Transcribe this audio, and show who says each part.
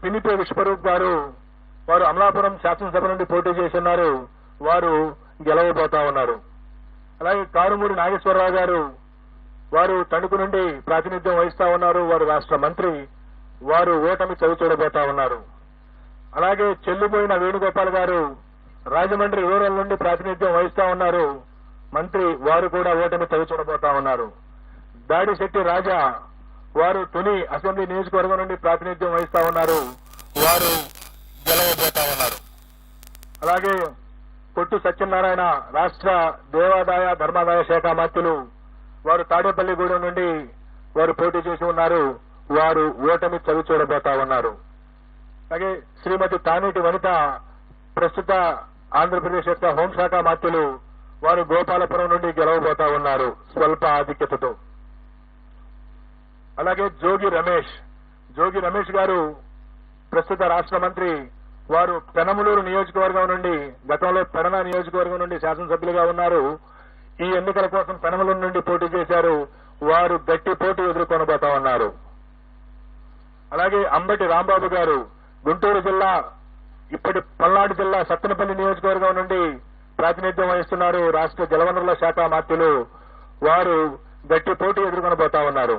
Speaker 1: పినిపే విశ్వరూప్ గారు వారు అమలాపురం శాసనసభ నుండి పోటీ చేస్తున్నారు, వారు గెలవబోతా ఉన్నారు. అలాగే కారుమూరి నాగేశ్వరరావు గారు వారు తణుకు నుండి ప్రాతినిధ్యం వహిస్తా ఉన్నారు, వారు రాష్ట్ర మంత్రి, వారు ఓటమి చవిచూడబోతా ఉన్నారు. అలాగే చెల్లిపోయిన వేణుగోపాల్ గారు రాజమండ్రి రూరల్ నుండి ప్రాతినిధ్యం వహిస్తా ఉన్నారు, మంత్రి, వారు కూడా ఓటమి చవిచూడబోతా ఉన్నారు. దాడిశెట్టి రాజా వారు తుని అసెంబ్లీ నియోజకవర్గం నుండి ప్రాతినిధ్యం వహిస్తా ఉన్నారు, వారు గెలవబోతా ఉన్నారు. అలాగే కొట్టు సత్యనారాయణ రాష్ట్ర దేవాదాయ ధర్మాదాయ శాఖ మంత్రులు, వారు తాడేపల్లిగూడెం నుండి వారు పోటీ చేసి ఉన్నారు, వారు ఓటమి చవిచూడబోతా ఉన్నారు. అలాగే శ్రీమతి తానేటి వనిత ప్రస్తుత ఆంధ్రప్రదేశ్ యొక్క హోంశాఖ మంత్రులు, వారు గోపాలపురం నుండి గెలవబోతా ఉన్నారు స్వల్ప ఆధిక్యతతో. అలాగే జోగి రమేష్ గారు ప్రస్తుత రాష్ట్ర మంత్రి, వారు పెనమలూరు నియోజకవర్గం నుండి, గతంలో పెడన నియోజకవర్గం నుండి శాసనసభ్యులుగా ఉన్నారు, ఈ ఎన్నికల కోసం పెనమలూరు నుండి పోటీ చేశారు, వారు గట్టి పోటీ ఎదుర్కొనబోతా ఉన్నారు. అలాగే అంబటి రాంబాబు గారు గుంటూరు జిల్లా, ఇప్పటి పల్నాడు జిల్లా సత్తెనపల్లి నియోజకవర్గం నుండి ప్రాతినిధ్యం వహిస్తున్నారు, రాష్ట్ర జలవనరుల శాఖ మంత్రులు, వారు గట్టి పోటీ ఎదుర్కొనబోతా ఉన్నారు.